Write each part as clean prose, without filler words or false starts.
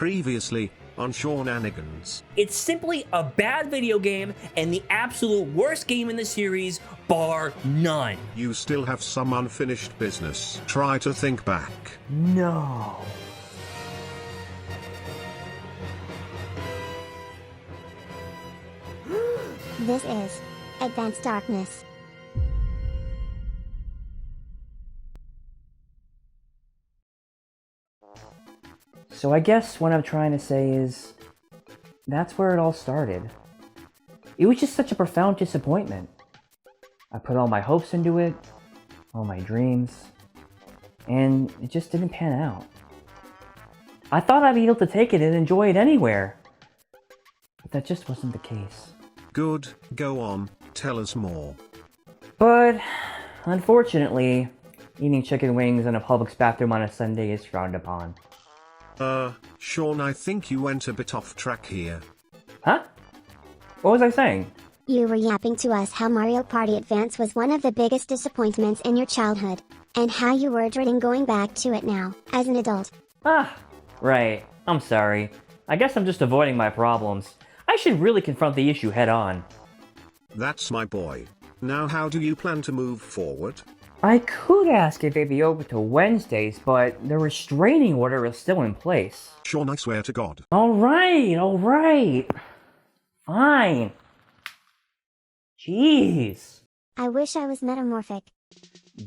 Previously, on Seananigans. It's simply a bad video game and the absolute worst game in the series, bar none. You still have some unfinished business. Try to think back. No. This is Advanced Darkness. So I guess what I'm trying to say is, that's where it all started. It was just such a profound disappointment. I put all my hopes into it, all my dreams, and it just didn't pan out. I thought I'd be able to take it and enjoy it anywhere, but that just wasn't the case. Good, go on, tell us more. But, unfortunately, eating chicken wings in a Publix bathroom on a Sunday is frowned upon. Sean, I think you went a bit off track here. Huh? What was I saying? You were yapping to us how Mario Party Advance was one of the biggest disappointments in your childhood, and how you were dreading going back to it now, as an adult. Ah, right. I'm sorry. I guess I'm just avoiding my problems. I should really confront the issue head on. That's my boy. Now how do you plan to move forward? I could ask if they'd be open to Wednesdays, but the restraining order is still in place. Sean, I swear to God. Alright. Fine. Jeez. I wish I was metamorphic.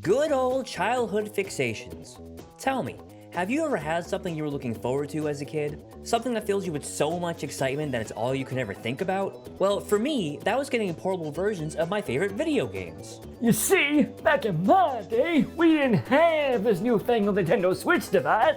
Good old childhood fixations. Tell me, have you ever had something you were looking forward to as a kid? Something that fills you with so much excitement that it's all you can ever think about? Well, for me, that was getting portable versions of my favorite video games. You see, back in my day, we didn't have this newfangled Nintendo Switch device.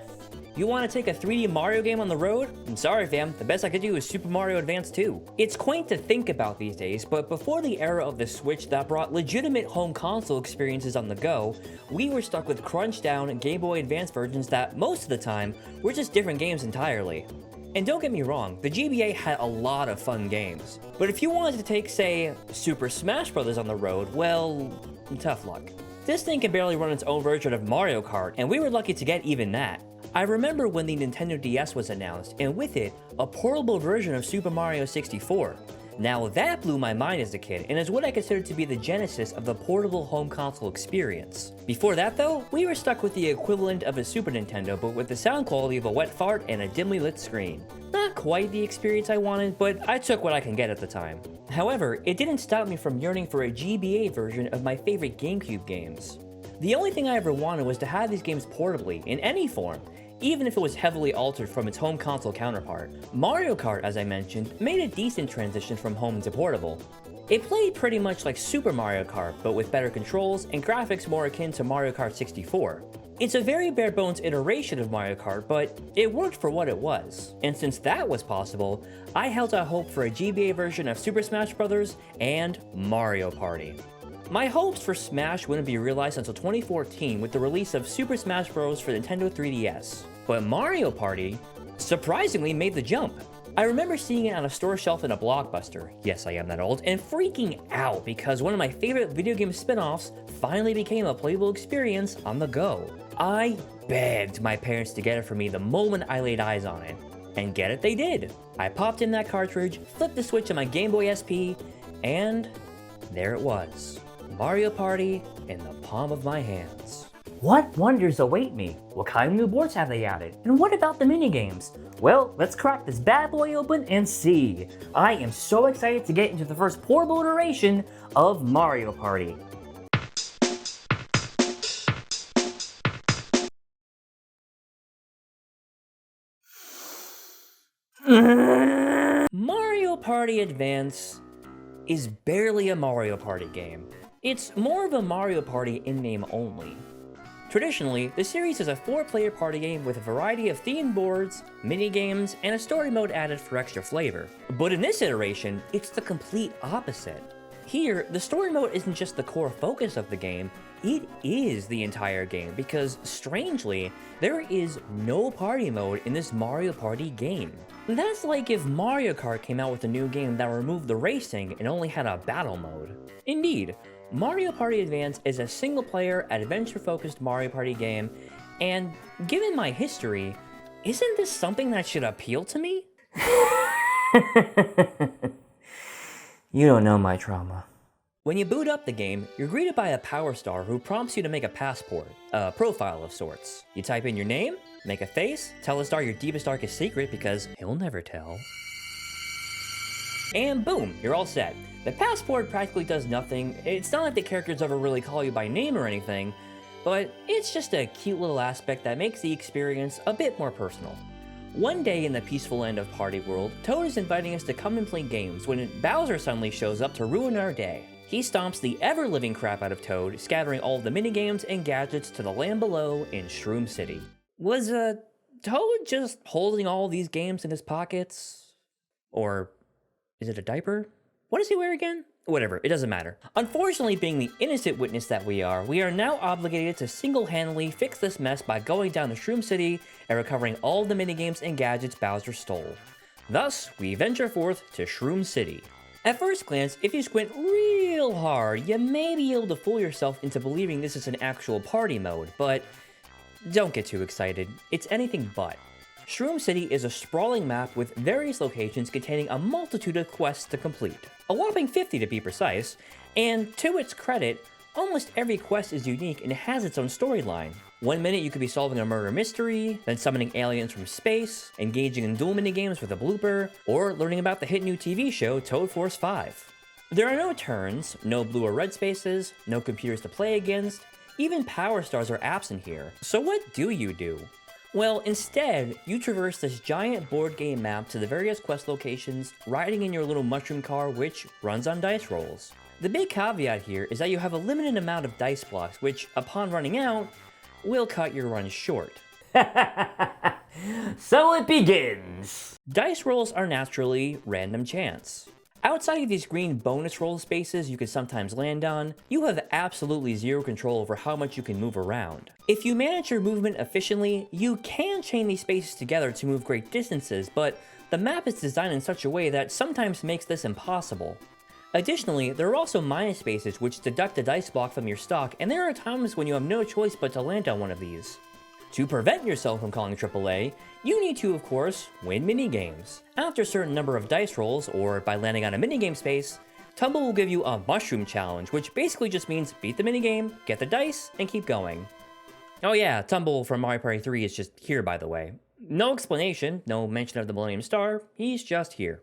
You want to take a 3D Mario game on the road? I'm sorry fam, the best I could do is Super Mario Advance 2. It's quaint to think about these days, but before the era of the Switch that brought legitimate home console experiences on the go, we were stuck with crunched down Game Boy Advance versions that, most of the time, were just different games entirely. And don't get me wrong, the GBA had a lot of fun games. But if you wanted to take, say, Super Smash Bros. On the road, well, tough luck. This thing can barely run its own version of Mario Kart, and we were lucky to get even that. I remember when the Nintendo DS was announced, and with it, a portable version of Super Mario 64. Now that blew my mind as a kid, and is what I consider to be the genesis of the portable home console experience. Before that though, we were stuck with the equivalent of a Super Nintendo, but with the sound quality of a wet fart and a dimly lit screen. Not quite the experience I wanted, but I took what I can get at the time. However, it didn't stop me from yearning for a GBA version of my favorite GameCube games. The only thing I ever wanted was to have these games portably, in any form, even if it was heavily altered from its home console counterpart. Mario Kart, as I mentioned, made a decent transition from home to portable. It played pretty much like Super Mario Kart, but with better controls and graphics more akin to Mario Kart 64. It's a very bare bones iteration of Mario Kart, but it worked for what it was. And since that was possible, I held out hope for a GBA version of Super Smash Bros. And Mario Party. My hopes for Smash wouldn't be realized until 2014 with the release of Super Smash Bros. For Nintendo 3DS. But Mario Party, surprisingly, made the jump. I remember seeing it on a store shelf in a Blockbuster, yes I am that old, and freaking out because one of my favorite video game spin-offs finally became a playable experience on the go. I begged my parents to get it for me the moment I laid eyes on it. And get it they did. I popped in that cartridge, flipped the switch on my Game Boy SP, and there it was. Mario Party in the palm of my hands. What wonders await me? What kind of new boards have they added? And what about the minigames? Well, let's crack this bad boy open and see. I am so excited to get into the first portable iteration of Mario Party. Mario Party Advance is barely a Mario Party game. It's more of a Mario Party in name only. Traditionally, the series is a 4-player party game with a variety of themed boards, mini-games, and a story mode added for extra flavor. But in this iteration, it's the complete opposite. Here, the story mode isn't just the core focus of the game, it is the entire game because, strangely, there is no party mode in this Mario Party game. That's like if Mario Kart came out with a new game that removed the racing and only had a battle mode. Indeed, Mario Party Advance is a single-player, adventure-focused Mario Party game, and given my history, isn't this something that should appeal to me? You don't know my trauma. When you boot up the game, you're greeted by a power star who prompts you to make a passport, a profile of sorts. You type in your name, make a face, tell the star your deepest, darkest secret because he'll never tell. And boom, you're all set. The passport practically does nothing. It's not like the characters ever really call you by name or anything, but it's just a cute little aspect that makes the experience a bit more personal. One day in the peaceful end of Party World, Toad is inviting us to come and play games when Bowser suddenly shows up to ruin our day. He stomps the ever-living crap out of Toad, scattering all of the minigames and gadgets to the land below in Shroom City. Was, Toad just holding all these games in his pockets? Or is it a diaper? What does he wear again? Whatever, it doesn't matter. Unfortunately, being the innocent witness that we are now obligated to single-handedly fix this mess by going down to Shroom City and recovering all the minigames and gadgets Bowser stole. Thus, we venture forth to Shroom City. At first glance, if you squint real hard, you may be able to fool yourself into believing this is an actual party mode, but don't get too excited. It's anything but. Shroom City is a sprawling map with various locations containing a multitude of quests to complete. A whopping 50 to be precise, and to its credit, almost every quest is unique and has its own storyline. One minute you could be solving a murder mystery, then summoning aliens from space, engaging in duel minigames with a blooper, or learning about the hit new TV show Toad Force 5. There are no turns, no blue or red spaces, no computers to play against, even power stars are absent here. So what do you do? Well, instead, you traverse this giant board game map to the various quest locations, riding in your little mushroom car which runs on dice rolls. The big caveat here is that you have a limited amount of dice blocks which, upon running out, will cut your run short. So it begins! Dice rolls are naturally random chance. Outside of these green bonus roll spaces you can sometimes land on, you have absolutely zero control over how much you can move around. If you manage your movement efficiently, you can chain these spaces together to move great distances, but the map is designed in such a way that sometimes makes this impossible. Additionally, there are also minus spaces which deduct a dice block from your stock, and there are times when you have no choice but to land on one of these. To prevent yourself from calling AAA, you need to, of course, win minigames. After a certain number of dice rolls, or by landing on a minigame space, Tumble will give you a mushroom challenge, which basically just means beat the minigame, get the dice, and keep going. Oh yeah, Tumble from Mario Party 3 is just here, by the way. No explanation, no mention of the Millennium Star, he's just here.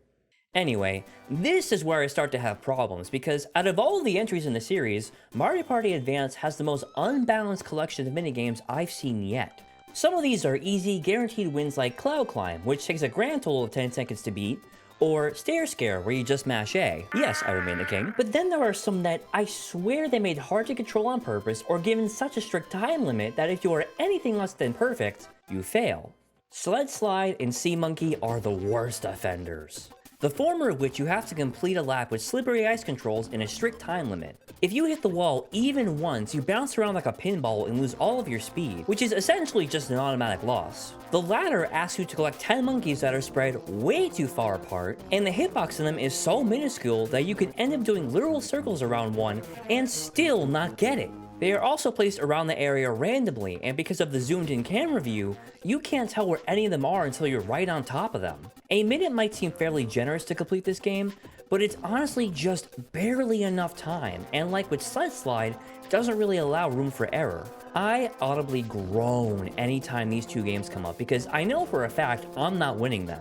Anyway, this is where I start to have problems, because out of all of the entries in the series, Mario Party Advance has the most unbalanced collection of minigames I've seen yet. Some of these are easy, guaranteed wins like Cloud Climb, which takes a grand total of 10 seconds to beat, or Stair Scare, where you just mash A. Yes, I remain the king. But then there are some that I swear they made hard to control on purpose, or given such a strict time limit that if you are anything less than perfect, you fail. Sled Slide and Sea Monkey are the worst offenders. The former of which you have to complete a lap with slippery ice controls in a strict time limit. If you hit the wall even once, you bounce around like a pinball and lose all of your speed, which is essentially just an automatic loss. The latter asks you to collect 10 monkeys that are spread way too far apart, and the hitbox in them is so minuscule that you can end up doing literal circles around one and still not get it. They are also placed around the area randomly, and because of the zoomed in camera view, you can't tell where any of them are until you're right on top of them. A minute might seem fairly generous to complete this game, but it's honestly just barely enough time, and like with Sled Slide, doesn't really allow room for error. I audibly groan anytime these two games come up because I know for a fact I'm not winning them.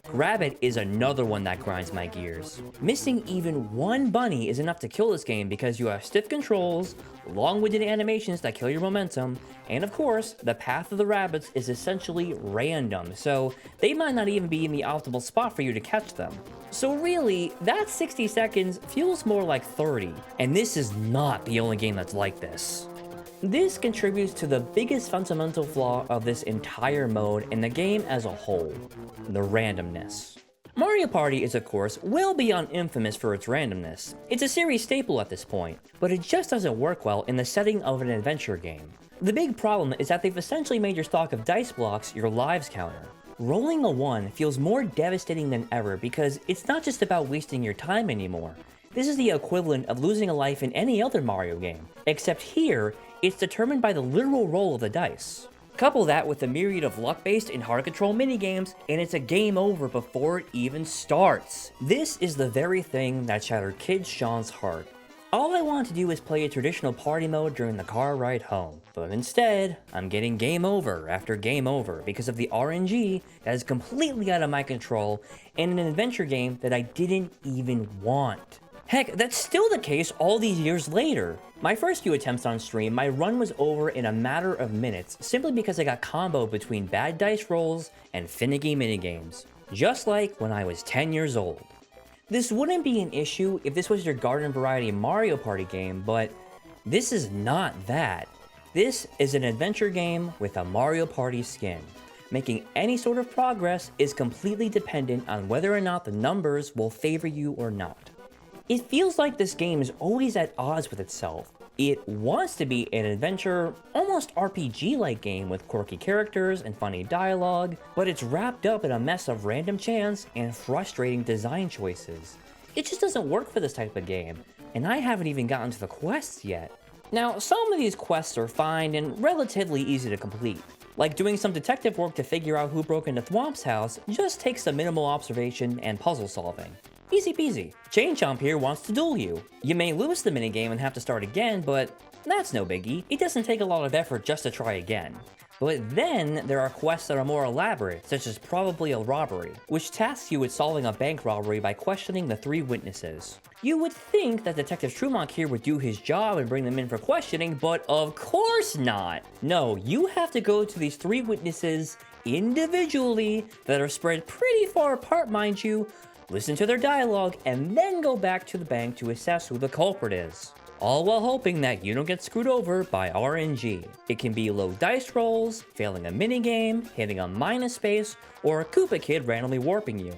Grab It is another one that grinds my gears. Missing even one bunny is enough to kill this game because you have stiff controls, long-winded animations that kill your momentum, and of course, the path of the rabbits is essentially random, so they might not even be in the optimal spot for you to catch them. So really, that 60 seconds feels more like 30, and this is not the only game that's like this. This contributes to the biggest fundamental flaw of this entire mode and the game as a whole, the randomness. Mario Party is of course well beyond infamous for its randomness. It's a series staple at this point, but it just doesn't work well in the setting of an adventure game. The big problem is that they've essentially made your stock of dice blocks your lives counter. Rolling a 1 feels more devastating than ever because it's not just about wasting your time anymore. This is the equivalent of losing a life in any other Mario game, except here, it's determined by the literal roll of the dice. Couple that with a myriad of luck-based and hard-to-control minigames, and it's a game over before it even starts. This is the very thing that shattered Kid Sean's heart. All I wanted to do was play a traditional party mode during the car ride home, but instead, I'm getting game over after game over because of the RNG that is completely out of my control in an adventure game that I didn't even want. Heck, that's still the case all these years later. My first few attempts on stream, my run was over in a matter of minutes simply because I got comboed between bad dice rolls and finicky minigames, just like when I was 10 years old. This wouldn't be an issue if this was your garden variety Mario Party game, but this is not that. This is an adventure game with a Mario Party skin. Making any sort of progress is completely dependent on whether or not the numbers will favor you or not. It feels like this game is always at odds with itself. It wants to be an adventure, almost RPG-like game with quirky characters and funny dialogue, but it's wrapped up in a mess of random chance and frustrating design choices. It just doesn't work for this type of game, and I haven't even gotten to the quests yet. Now, some of these quests are fine and relatively easy to complete. Like doing some detective work to figure out who broke into Thwomp's house just takes some minimal observation and puzzle solving. Easy peasy. Chain Chomp here wants to duel you. You may lose the minigame and have to start again, but that's no biggie. It doesn't take a lot of effort just to try again. But then there are quests that are more elaborate, such as Probably a Robbery, which tasks you with solving a bank robbery by questioning the 3 witnesses. You would think that Detective Trumont here would do his job and bring them in for questioning, but of course not! No, you have to go to these 3 witnesses individually that are spread pretty far apart, mind you, listen to their dialogue, and then go back to the bank to assess who the culprit is. All while hoping that you don't get screwed over by RNG. It can be low dice rolls, failing a minigame, hitting a minus space, or a Koopa Kid randomly warping you.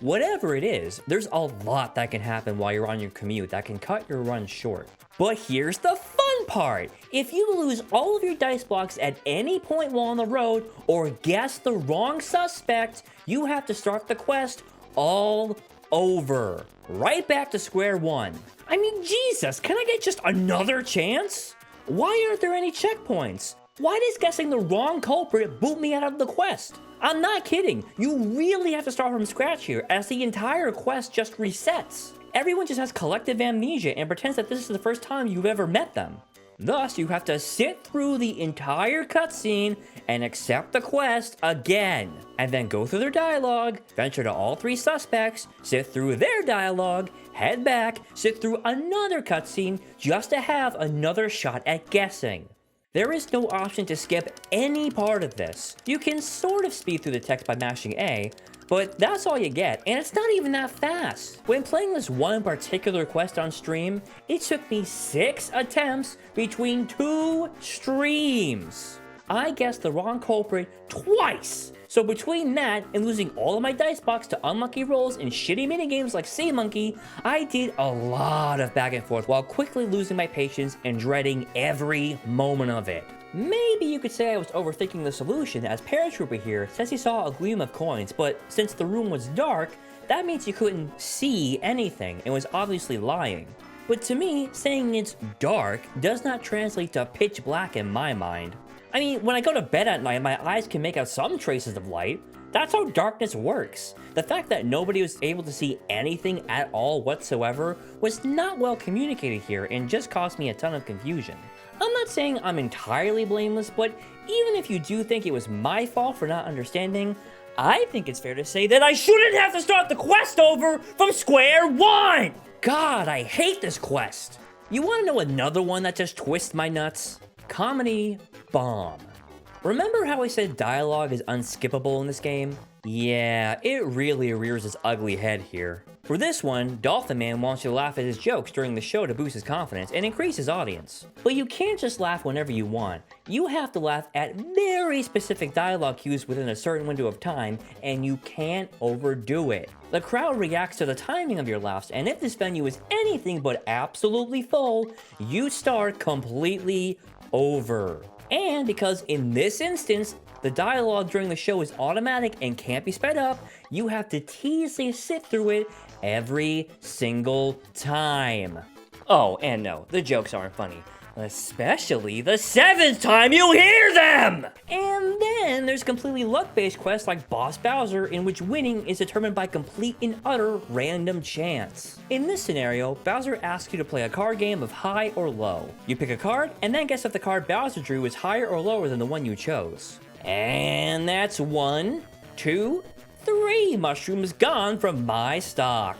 Whatever it is, there's a lot that can happen while you're on your commute that can cut your run short. But here's the fun part! If you lose all of your dice blocks at any point while on the road, or guess the wrong suspect, you have to start the quest all over. Right back to square one. I mean, Jesus, can I get just another chance? Why aren't there any checkpoints? Why does guessing the wrong culprit boot me out of the quest? I'm not kidding. You really have to start from scratch here, as the entire quest just resets. Everyone just has collective amnesia and pretends that this is the first time you've ever met them. Thus, you have to sit through the entire cutscene and accept the quest again, and then go through their dialogue, venture to all 3 suspects, sit through their dialogue, head back, sit through another cutscene just to have another shot at guessing. There is no option to skip any part of this. You can sort of speed through the text by mashing A, but that's all you get, and it's not even that fast. When playing this one particular quest on stream, it took me 6 attempts between 2 streams. I guessed the wrong culprit twice. So between that and losing all of my dice box to unlucky rolls and shitty minigames like Sea Monkey, I did a lot of back and forth while quickly losing my patience and dreading every moment of it. Maybe you could say I was overthinking the solution, as Paratrooper here says he saw a gleam of coins, but since the room was dark, that means you couldn't see anything and was obviously lying. But to me, saying it's dark does not translate to pitch black in my mind. I mean, when I go to bed at night, my eyes can make out some traces of light. That's how darkness works. The fact that nobody was able to see anything at all whatsoever was not well communicated here and just caused me a ton of confusion. I'm not saying I'm entirely blameless, but even if you do think it was my fault for not understanding, I think it's fair to say that I shouldn't have to start the quest over from square one! God, I hate this quest. You wanna know another one that just twists my nuts? Comedy Bomb. Remember how I said dialogue is unskippable in this game? Yeah, it really rears its ugly head here. For this one, Dolphin Man wants you to laugh at his jokes during the show to boost his confidence and increase his audience. But you can't just laugh whenever you want. You have to laugh at very specific dialogue cues within a certain window of time, and you can't overdo it. The crowd reacts to the timing of your laughs, and if this venue is anything but absolutely full, you start completely over. And because in this instance, the dialogue during the show is automatic and can't be sped up, you have to tediously sit through it every single time. Oh, and no, the jokes aren't funny. Especially the 7th time you hear them! And then there's completely luck-based quests like Boss Bowser, in which winning is determined by complete and utter random chance. In this scenario, Bowser asks you to play a card game of high or low. You pick a card, and then guess if the card Bowser drew is higher or lower than the one you chose. And that's 1, 2, 3 mushrooms gone from my stock.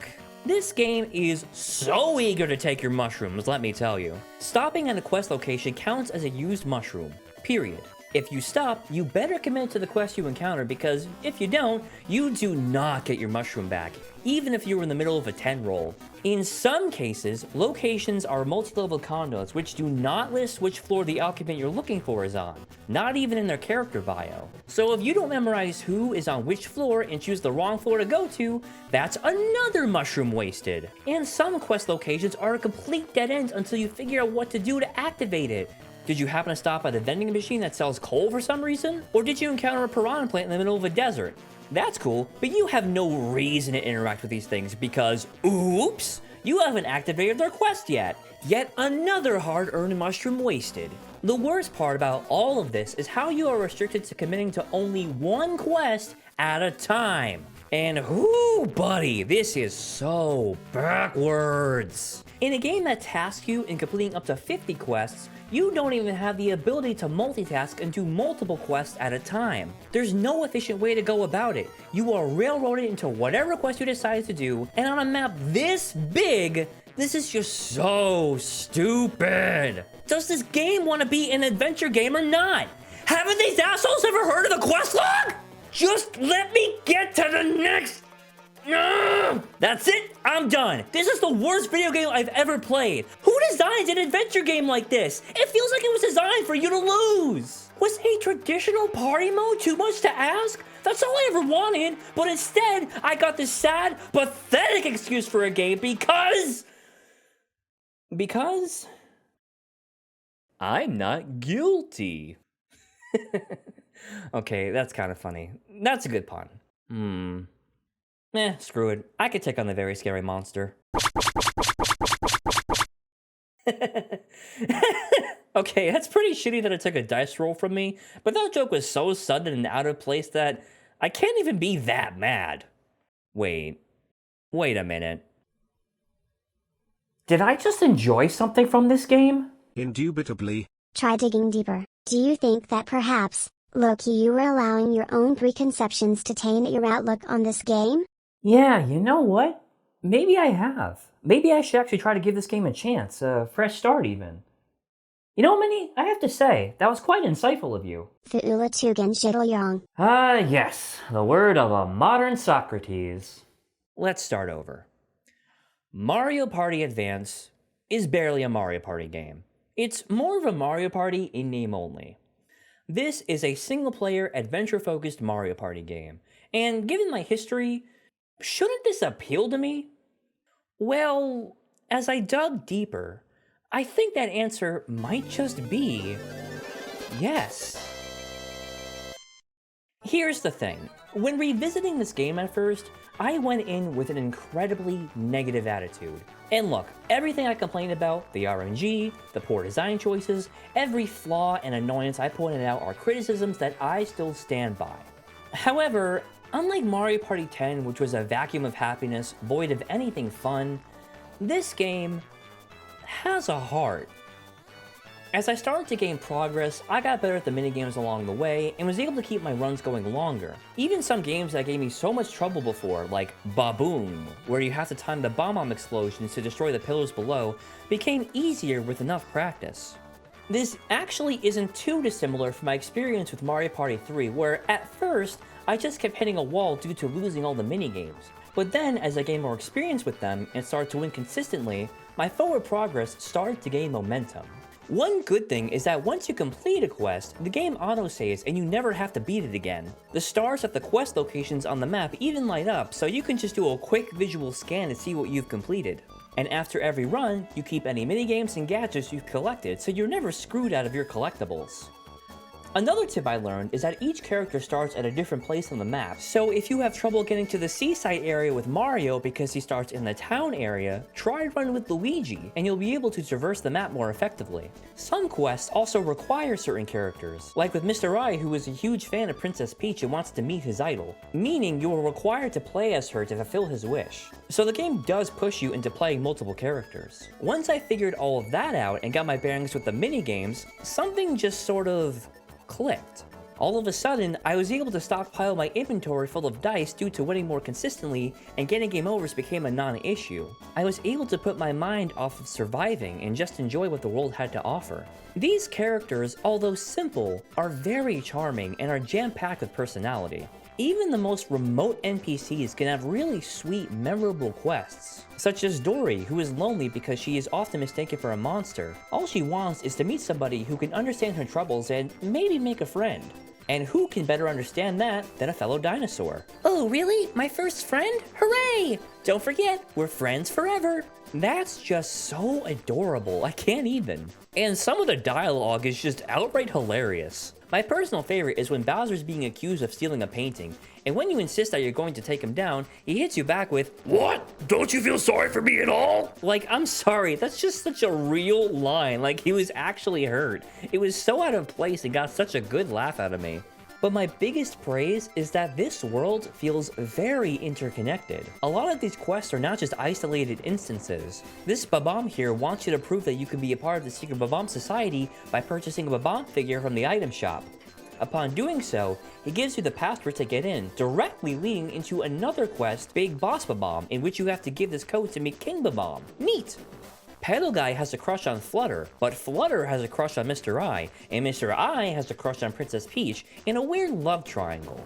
This game is so eager to take your mushrooms, let me tell you. Stopping at a quest location counts as a used mushroom, period. If you stop, you better commit to the quest you encounter, because if you don't, you do not get your mushroom back, even if you were in the middle of a 10 roll. In some cases, locations are multi-level condos which do not list which floor the occupant you're looking for is on, not even in their character bio. So if you don't memorize who is on which floor and choose the wrong floor to go to, that's another mushroom wasted. And some quest locations are a complete dead end until you figure out what to do to activate it. Did you happen to stop at a vending machine that sells coal for some reason? Or did you encounter a piranha plant in the middle of a desert? That's cool, but you have no reason to interact with these things because, oops, you haven't activated their quest yet. Yet another hard-earned mushroom wasted. The worst part about all of this is how you are restricted to committing to only one quest at a time. And whoo, buddy, this is so backwards. In a game that tasks you in completing up to 50 quests, you don't even have the ability to multitask and do multiple quests at a time. There's no efficient way to go about it. You are railroaded into whatever quest you decide to do, and on a map this big, this is just so stupid. Does this game want to be an adventure game or not? Haven't these assholes ever heard of the quest log? Just let me get to the next. That's it, I'm done. This is the worst video game I've ever played. Who designs an adventure game like this? It feels like it was designed for you to lose. Was a traditional party mode too much to ask? That's all I ever wanted, but instead, I got this sad, pathetic excuse for a game because I'm not guilty. Okay, that's kind of funny. That's a good pun. Screw it. I could take on the very scary monster. Okay, that's pretty shitty that it took a dice roll from me, but that joke was so sudden and out of place that I can't even be that mad. Wait a minute. Did I just enjoy something from this game? Indubitably. Try digging deeper. Do you think that perhaps, Loki, you were allowing your own preconceptions to taint your outlook on this game? Yeah, you know what? Maybe I have. Maybe I should actually try to give this game a chance, a fresh start even. You know, Minnie, I have to say, that was quite insightful of you. Fuula Tugan Shiddle Yes, the word of a modern Socrates. Let's start over. Mario Party Advance is barely a Mario Party game. It's more of a Mario Party in name only. This is a single-player, adventure-focused Mario Party game, and given my history, shouldn't this appeal to me? Well, as I dug deeper, I think that answer might just be yes. Here's the thing. When revisiting this game at first, I went in with an incredibly negative attitude. And look, everything I complained about, the RNG, the poor design choices, every flaw and annoyance I pointed out are criticisms that I still stand by. However, unlike Mario Party 10, which was a vacuum of happiness, void of anything fun, this game has a heart. As I started to gain progress, I got better at the minigames along the way and was able to keep my runs going longer. Even some games that gave me so much trouble before, like Baboom, where you have to time the bomb explosions to destroy the pillars below, became easier with enough practice. This actually isn't too dissimilar from my experience with Mario Party 3, where at first, I just kept hitting a wall due to losing all the minigames. But then, as I gained more experience with them and started to win consistently, my forward progress started to gain momentum. One good thing is that once you complete a quest, the game autosaves and you never have to beat it again. The stars at the quest locations on the map even light up, so you can just do a quick visual scan to see what you've completed. And after every run, you keep any minigames and gadgets you've collected, so you're never screwed out of your collectibles. Another tip I learned is that each character starts at a different place on the map, so if you have trouble getting to the seaside area with Mario because he starts in the town area, try running with Luigi, and you'll be able to traverse the map more effectively. Some quests also require certain characters, like with Mr. I, who is a huge fan of Princess Peach and wants to meet his idol, meaning you are required to play as her to fulfill his wish. So the game does push you into playing multiple characters. Once I figured all of that out and got my bearings with the minigames, something just sort of clicked. All of a sudden, I was able to stockpile my inventory full of dice due to winning more consistently, and getting game overs became a non-issue. I was able to put my mind off of surviving and just enjoy what the world had to offer. These characters, although simple, are very charming and are jam-packed with personality. Even the most remote NPCs can have really sweet, memorable quests, such as Dory, who is lonely because she is often mistaken for a monster. All she wants is to meet somebody who can understand her troubles and maybe make a friend. And who can better understand that than a fellow dinosaur? Oh, really? My first friend? Hooray! Don't forget, we're friends forever. That's just so adorable, I can't even. And some of the dialogue is just outright hilarious. My personal favorite is when Bowser's being accused of stealing a painting, and when you insist that you're going to take him down, he hits you back with, "What? Don't you feel sorry for me at all?" Like, I'm sorry, that's just such a real line, like he was actually hurt. It was so out of place and got such a good laugh out of me. But my biggest praise is that this world feels very interconnected. A lot of these quests are not just isolated instances. This Bob-omb here wants you to prove that you can be a part of the secret Bob-omb society by purchasing a Bob-omb figure from the item shop. Upon doing so, he gives you the password to get in, directly leading into another quest, Big Boss Bob-omb, in which you have to give this code to meet King Bob-omb. Neat! Pedal Guy has a crush on Flutter, but Flutter has a crush on Mr. I, and Mr. I has a crush on Princess Peach in a weird love triangle.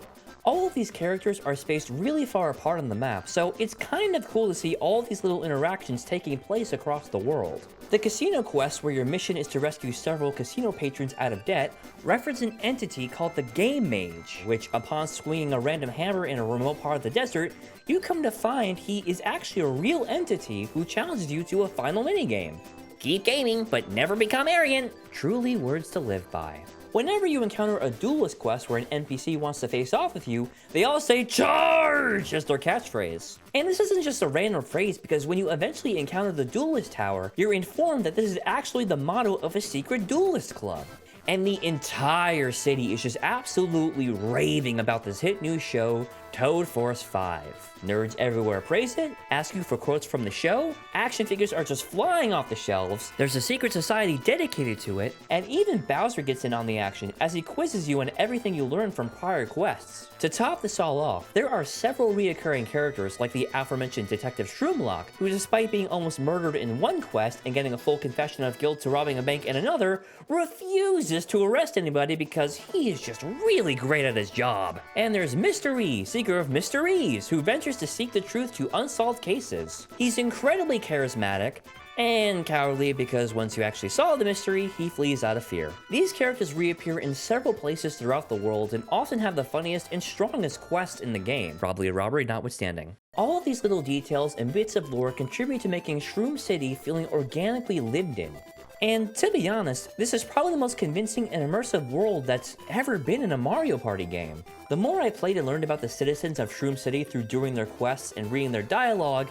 All of these characters are spaced really far apart on the map, so it's kind of cool to see all of these little interactions taking place across the world. The casino quest, where your mission is to rescue several casino patrons out of debt, reference an entity called the Game Mage, which upon swinging a random hammer in a remote part of the desert, you come to find he is actually a real entity who challenges you to a final minigame. Keep gaming, but never become arrogant. Truly words to live by. Whenever you encounter a duelist quest where an NPC wants to face off with you, they all say "Charge!" as their catchphrase. And this isn't just a random phrase, because when you eventually encounter the duelist tower, you're informed that this is actually the motto of a secret duelist club. And the entire city is just absolutely raving about this hit new show, Toad Force 5. Nerds everywhere praise it, ask you for quotes from the show, action figures are just flying off the shelves, there's a secret society dedicated to it, and even Bowser gets in on the action as he quizzes you on everything you learned from prior quests. To top this all off, there are several reoccurring characters like the aforementioned Detective Shroomlock, who despite being almost murdered in one quest and getting a full confession of guilt to robbing a bank in another, refuses to arrest anybody because he is just really great at his job. And there's Mr. E, seeker of mysteries, who ventures to seek the truth to unsolved cases. He's incredibly charismatic, and cowardly because once you actually solve the mystery, he flees out of fear. These characters reappear in several places throughout the world and often have the funniest and strongest quests in the game, probably a robbery notwithstanding. All of these little details and bits of lore contribute to making Shroom City feeling organically lived in. And to be honest, this is probably the most convincing and immersive world that's ever been in a Mario Party game. The more I played and learned about the citizens of Shroom City through doing their quests and reading their dialogue,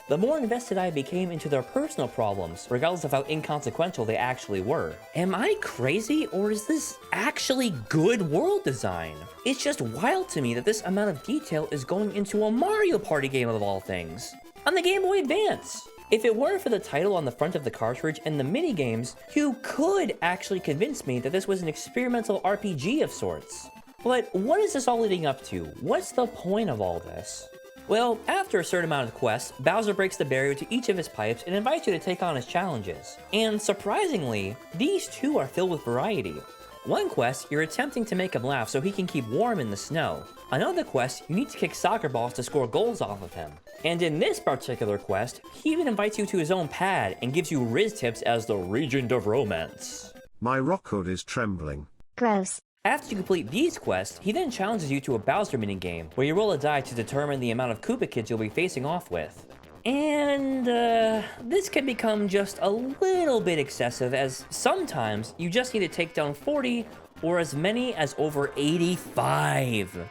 the more invested I became into their personal problems, regardless of how inconsequential they actually were. Am I crazy, or is this actually good world design? It's just wild to me that this amount of detail is going into a Mario Party game of all things, on the Game Boy Advance. If it weren't for the title on the front of the cartridge and the minigames, you could actually convince me that this was an experimental RPG of sorts. But what is this all leading up to? What's the point of all this? Well, after a certain amount of quests, Bowser breaks the barrier to each of his pipes and invites you to take on his challenges. And surprisingly, these too are filled with variety. One quest, you're attempting to make him laugh so he can keep warm in the snow. Another quest, you need to kick soccer balls to score goals off of him. And in this particular quest, he even invites you to his own pad and gives you Riz tips as the Regent of Romance. My rock hood is trembling. Gross. After you complete these quests, he then challenges you to a Bowser minigame, where you roll a die to determine the amount of Koopa Kids you'll be facing off with. And, this can become just a little bit excessive, as sometimes you just need to take down 40 or as many as over 85.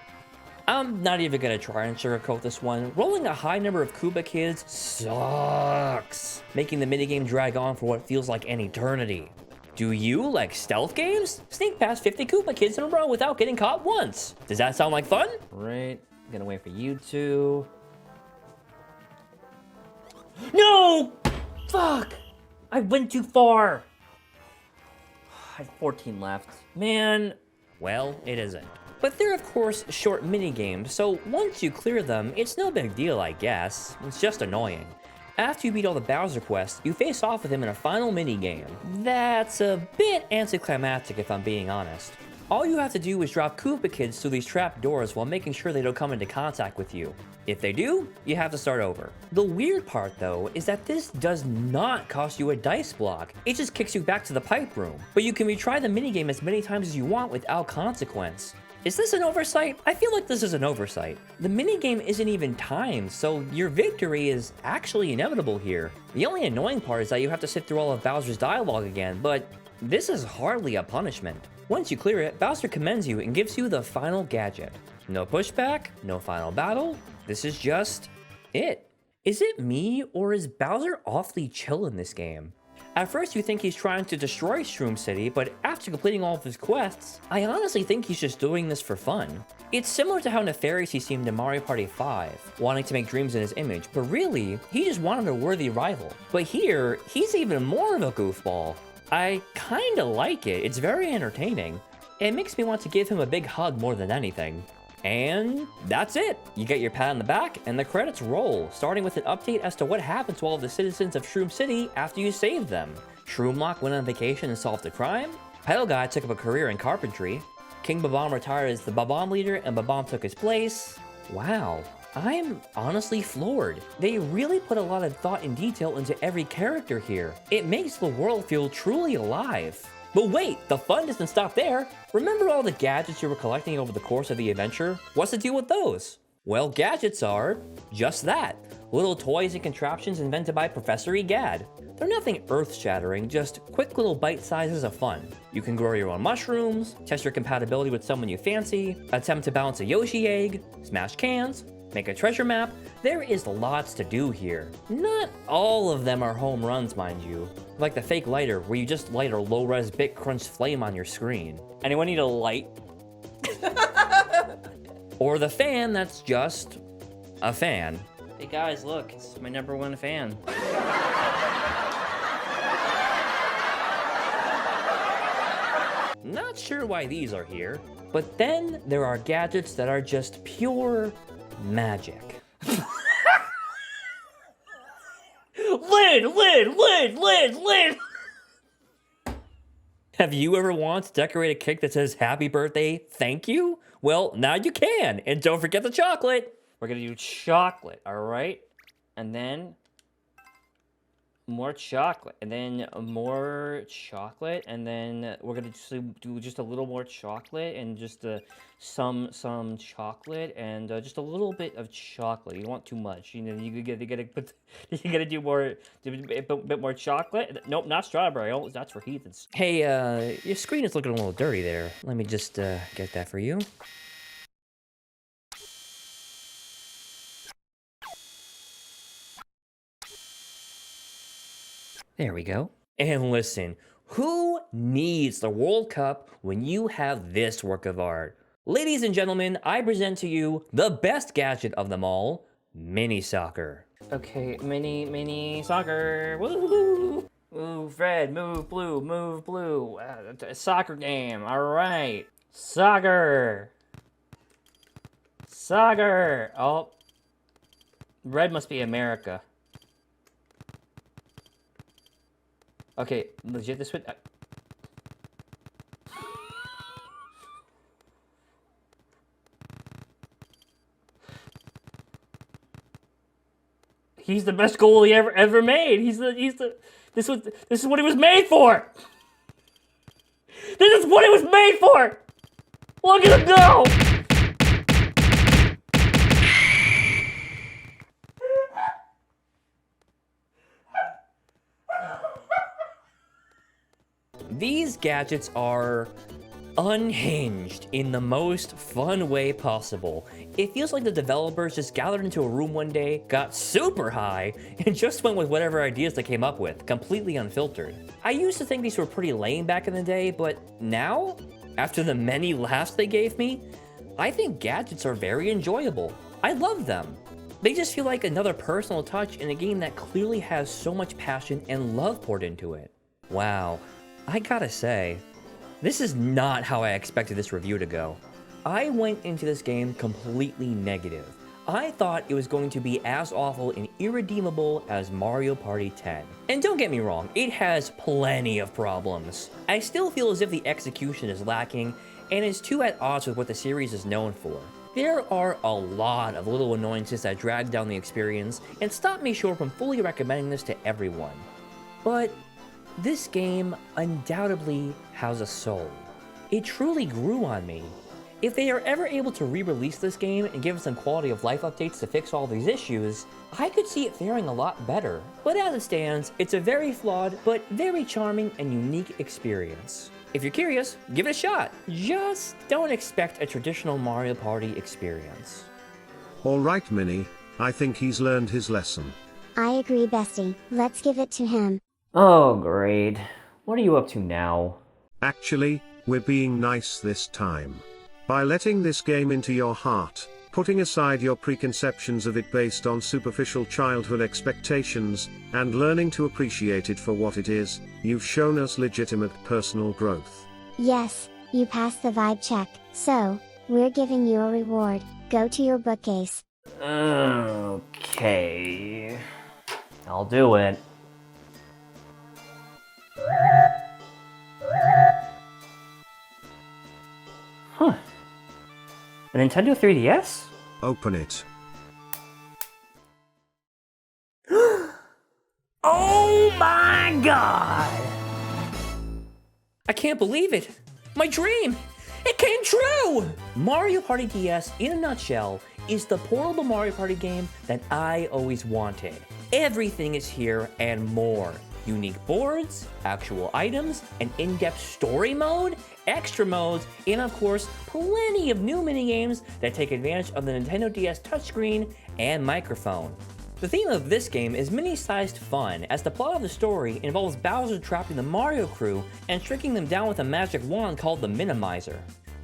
I'm not even gonna try and sugarcoat this one. Rolling a high number of Koopa kids sucks, making the minigame drag on for what feels like an eternity. Do you like stealth games? Sneak past 50 Koopa kids in a row without getting caught once. Does that sound like fun? Right, gonna wait for you two. No! Fuck! I went too far. I had 14 left. Man, well, it isn't. But they're of course short mini games, so once you clear them, it's no big deal, I guess. It's just annoying. After you beat all the Bowser quests, you face off with him in a final mini game. That's a bit anticlimactic if I'm being honest. All you have to do is drop Koopa kids through these trap doors while making sure they don't come into contact with you. If they do, you have to start over. The weird part though is that this does not cost you a dice block. It just kicks you back to the pipe room. But you can retry the minigame as many times as you want without consequence. Is this an oversight? I feel like this is an oversight. The minigame isn't even timed, so your victory is actually inevitable here. The only annoying part is that you have to sit through all of Bowser's dialogue again, but this is hardly a punishment. Once you clear it, Bowser commends you and gives you the final gadget. No pushback, no final battle, this is just it. Is it me, or is Bowser awfully chill in this game? At first you think he's trying to destroy Shroom City, but after completing all of his quests, I honestly think he's just doing this for fun. It's similar to how nefarious he seemed in Mario Party 5, wanting to make dreams in his image, but really, he just wanted a worthy rival. But here, he's even more of a goofball. I kinda like it, it's very entertaining. It makes me want to give him a big hug more than anything. And that's it. You get your pat on the back, and the credits roll, starting with an update as to what happened to all of the citizens of Shroom City after you saved them. Shroomlock went on vacation and solved a crime. Pedal Guy took up a career in carpentry. King Bob-omb retired as the Bob-omb leader, and Bob-omb took his place. Wow, I'm honestly floored. They really put a lot of thought and detail into every character here. It makes the world feel truly alive. But wait, the fun doesn't stop there. Remember all the gadgets you were collecting over the course of the adventure? What's the deal with those? Well, gadgets are just that. Little toys and contraptions invented by Professor Egad. They're nothing earth-shattering, just quick little bite sizes of fun. You can grow your own mushrooms, test your compatibility with someone you fancy, attempt to balance a Yoshi egg, smash cans, make a treasure map. There is lots to do here. Not all of them are home runs, mind you. Like the fake lighter, where you just light a low-res bit crunch flame on your screen. Anyone need a light? Or the fan that's just a fan. Hey guys, look, it's my #1 fan. Not sure why these are here, but then there are gadgets that are just pure magic. Lid! Have you ever wanted to decorate a cake that says happy birthday, thank you? Well, now you can, and don't forget the chocolate. We're gonna do chocolate, all right? And then more chocolate, and then more chocolate, and then we're gonna do just a little more chocolate, and just some chocolate, and just a little bit of chocolate. You don't want too much, you know. You gotta do more, a bit more chocolate. Nope, not strawberry. Oh, that's for heathens. Hey, your screen is looking a little dirty there. Let me just get that for you. There we go. And listen, who needs the World Cup when you have this work of art? Ladies and gentlemen, I present to you the best gadget of them all, mini soccer. Okay, mini soccer. Woo! Move red, move blue. Soccer game, all right. Soccer. Oh, red must be America. Okay, legit, this would... He's the best goalie ever made. This is what he was made for. This is what he was made for. Look at him go. These gadgets are unhinged in the most fun way possible. It feels like the developers just gathered into a room one day, got super high, and just went with whatever ideas they came up with, completely unfiltered. I used to think these were pretty lame back in the day, but now, after the many laughs they gave me, I think gadgets are very enjoyable. I love them. They just feel like another personal touch in a game that clearly has so much passion and love poured into it. Wow, I gotta say, this is not how I expected this review to go. I went into this game completely negative. I thought it was going to be as awful and irredeemable as Mario Party 10. And don't get me wrong, it has plenty of problems. I still feel as if the execution is lacking and is too at odds with what the series is known for. There are a lot of little annoyances that drag down the experience and stop me short from fully recommending this to everyone. But this game undoubtedly has a soul. It truly grew on me. If they are ever able to re-release this game and give us some quality of life updates to fix all these issues, I could see it faring a lot better. But as it stands, it's a very flawed, but very charming and unique experience. If you're curious, give it a shot. Just don't expect a traditional Mario Party experience. Alright Minnie, I think he's learned his lesson. I agree, bestie. Let's give it to him. Oh, great. What are you up to now? Actually, we're being nice this time. By letting this game into your heart, putting aside your preconceptions of it based on superficial childhood expectations, and learning to appreciate it for what it is, you've shown us legitimate personal growth. Yes, you passed the vibe check. So, we're giving you a reward. Go to your bookcase. Okay. I'll do it. Huh. A Nintendo 3DS? Open it. Oh my god! I can't believe it! My dream! It came true! Mario Party DS, in a nutshell, is the portable Mario Party game that I always wanted. Everything is here and more. Unique boards, actual items, an in-depth story mode, extra modes, and of course, plenty of new minigames that take advantage of the Nintendo DS touchscreen and microphone. The theme of this game is mini-sized fun, as the plot of the story involves Bowser trapping the Mario crew and striking them down with a magic wand called the Minimizer.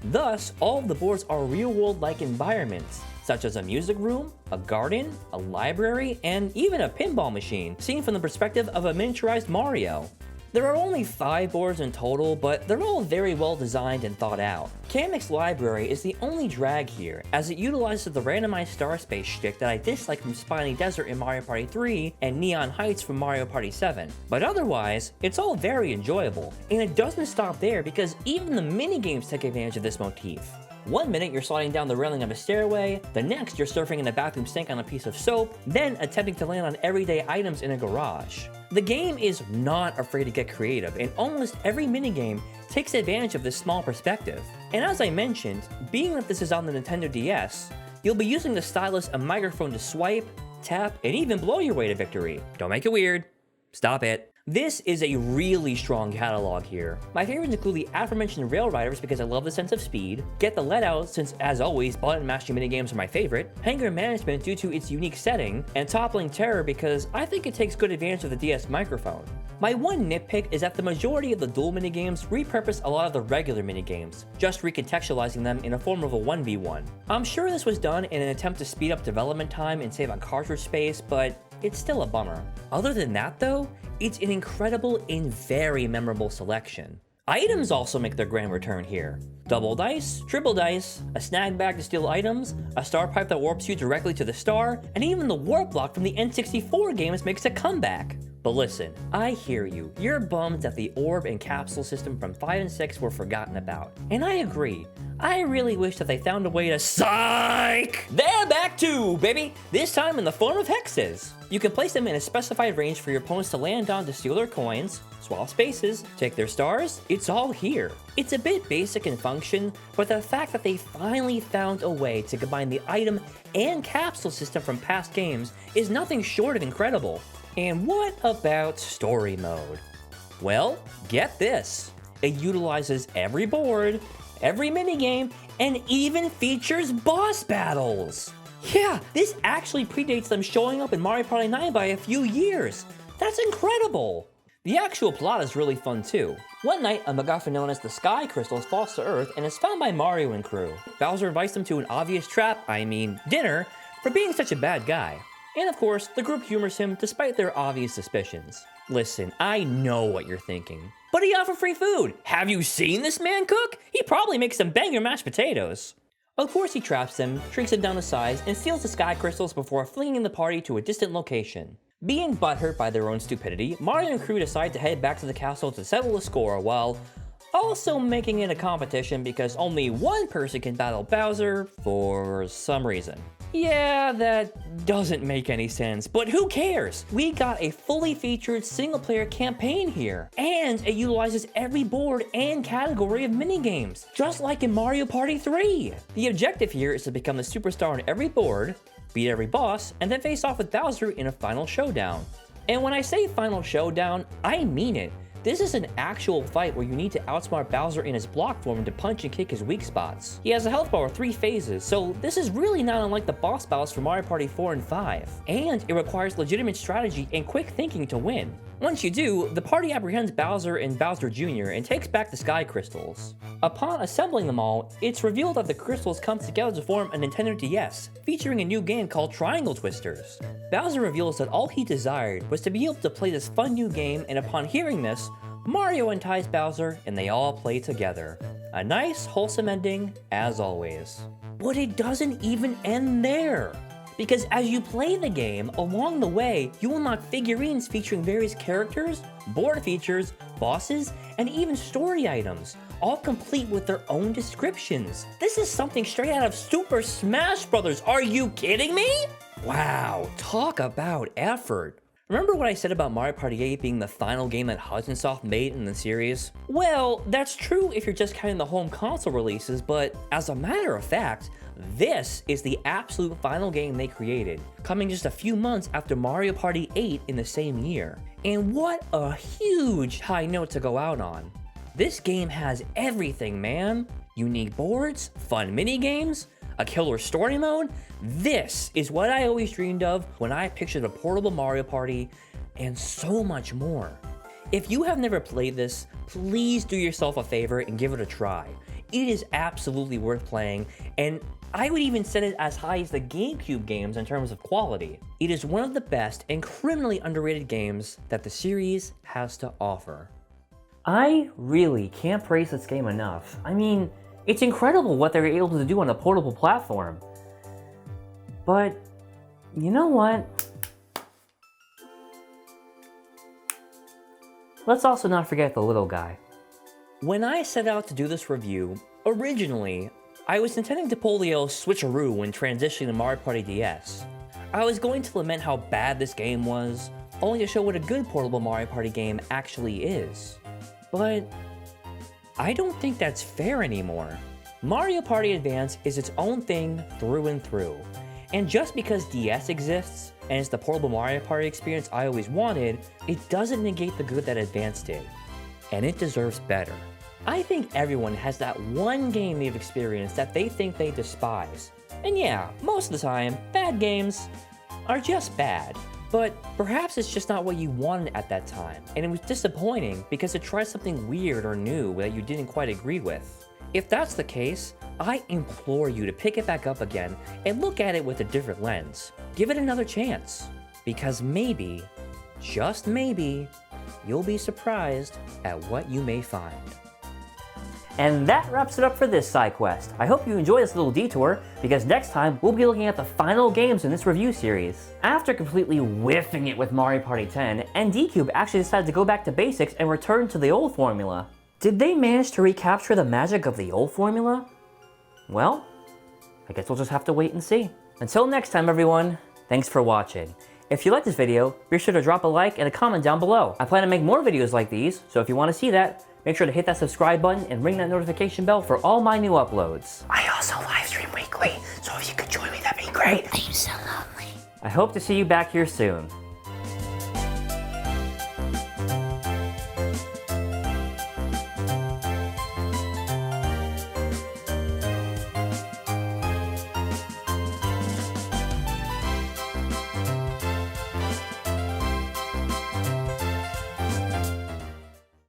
Thus, all of the boards are real-world-like environments, such as a music room, a garden, a library, and even a pinball machine, seen from the perspective of a miniaturized Mario. There are only 5 boards in total, but they're all very well designed and thought out. Kamek's library is the only drag here, as it utilizes the randomized star space shtick that I dislike from Spiny Desert in Mario Party 3 and Neon Heights from Mario Party 7. But otherwise, it's all very enjoyable, and it doesn't stop there because even the minigames take advantage of this motif. One minute you're sliding down the railing of a stairway, the next you're surfing in a bathroom sink on a piece of soap, then attempting to land on everyday items in a garage. The game is not afraid to get creative, and almost every minigame takes advantage of this small perspective. And as I mentioned, being that this is on the Nintendo DS, you'll be using the stylus and microphone to swipe, tap, and even blow your way to victory. Don't make it weird. Stop it. This is a really strong catalog here. My favorites include the aforementioned Rail Riders because I love the sense of speed, Get the Let Out since, as always, button mashing minigames are my favorite, Hanger Management due to its unique setting, and Toppling Terror because I think it takes good advantage of the DS microphone. My one nitpick is that the majority of the dual minigames repurpose a lot of the regular minigames, just recontextualizing them in a form of a 1v1. I'm sure this was done in an attempt to speed up development time and save on cartridge space, but it's still a bummer. Other than that though, it's an incredible and very memorable selection. Items also make their grand return here. Double dice, triple dice, a snag bag to steal items, a star pipe that warps you directly to the star, and even the warp block from the N64 games makes a comeback. But listen, I hear you. You're bummed that the orb and capsule system from 5 and 6 were forgotten about. And I agree. I really wish that they found a way to psych! They're back too, baby! This time in the form of hexes. You can place them in a specified range for your opponents to land on to steal their coins, swap spaces, take their stars. It's all here. It's a bit basic in function, but the fact that they finally found a way to combine the item and capsule system from past games is nothing short of incredible. And what about story mode? Well, get this. It utilizes every board, every minigame, and even features boss battles. Yeah, this actually predates them showing up in Mario Party 9 by a few years. That's incredible! The actual plot is really fun too. One night, a MacGuffin known as the Sky Crystals falls to Earth and is found by Mario and crew. Bowser invites them to an obvious trap, dinner, for being such a bad guy. And of course, the group humors him despite their obvious suspicions. Listen, I know what you're thinking. But he offered free food! Have you seen this man cook? He probably makes some banger mashed potatoes. Of course he traps them, shrinks them down to size, and steals the Sky Crystals before flinging the party to a distant location. Being butthurt by their own stupidity, Mario and crew decide to head back to the castle to settle the score while also making it a competition because only one person can battle Bowser for some reason. Yeah, that doesn't make any sense, but who cares? We got a fully featured single-player campaign here, and it utilizes every board and category of minigames, just like in Mario Party 3. The objective here is to become the superstar on every board, beat every boss, and then face off with Bowser in a final showdown. And when I say final showdown, I mean it. This is an actual fight where you need to outsmart Bowser in his block form to punch and kick his weak spots. He has a health bar of 3 phases, so this is really not unlike the boss battles from Mario Party 4 and 5. And it requires legitimate strategy and quick thinking to win. Once you do, the party apprehends Bowser and Bowser Jr. and takes back the Sky Crystals. Upon assembling them all, it's revealed that the crystals come together to form a Nintendo DS, featuring a new game called Triangle Twisters. Bowser reveals that all he desired was to be able to play this fun new game, and upon hearing this, Mario unties Bowser and they all play together. A nice, wholesome ending, as always. But it doesn't even end there. Because as you play the game, along the way, you unlock figurines featuring various characters, board features, bosses, and even story items, all complete with their own descriptions. This is something straight out of Super Smash Bros. Are you kidding me? Wow, talk about effort. Remember what I said about Mario Party 8 being the final game that Hudson Soft made in the series? Well, that's true if you're just counting the home console releases, but as a matter of fact, this is the absolute final game they created, coming just a few months after Mario Party 8 in the same year. And what a huge high note to go out on. This game has everything, man. Unique boards, fun minigames, a killer story mode. This is what I always dreamed of when I pictured a portable Mario Party, and so much more. If you have never played this, please do yourself a favor and give it a try. It is absolutely worth playing, and I would even set it as high as the GameCube games in terms of quality. It is one of the best and criminally underrated games that the series has to offer. I really can't praise this game enough. I mean, it's incredible what they're able to do on a portable platform. But, you know what? Let's also not forget the little guy. When I set out to do this review, originally, I was intending to pull the old switcheroo when transitioning to Mario Party DS. I was going to lament how bad this game was, only to show what a good portable Mario Party game actually is. But I don't think that's fair anymore. Mario Party Advance is its own thing through and through. And just because DS exists, and it's the portable Mario Party experience I always wanted, it doesn't negate the good that Advance did. And it deserves better. I think everyone has that one game they've experienced that they think they despise. And yeah, most of the time, bad games are just bad. But perhaps it's just not what you wanted at that time, and it was disappointing because it tried something weird or new that you didn't quite agree with. If that's the case, I implore you to pick it back up again and look at it with a different lens. Give it another chance, because maybe, just maybe, you'll be surprised at what you may find. And that wraps it up for this side quest. I hope you enjoyed this little detour, because next time we'll be looking at the final games in this review series. After completely whiffing it with Mario Party 10, NDCube actually decided to go back to basics and return to the old formula. Did they manage to recapture the magic of the old formula? Well, I guess we'll just have to wait and see. Until next time everyone, thanks for watching. If you liked this video, be sure to drop a like and a comment down below. I plan to make more videos like these, so if you want to see that, make sure to hit that subscribe button and ring that notification bell for all my new uploads. I also live stream weekly, so if you could join me, that'd be great. I'm so lonely. I hope to see you back here soon.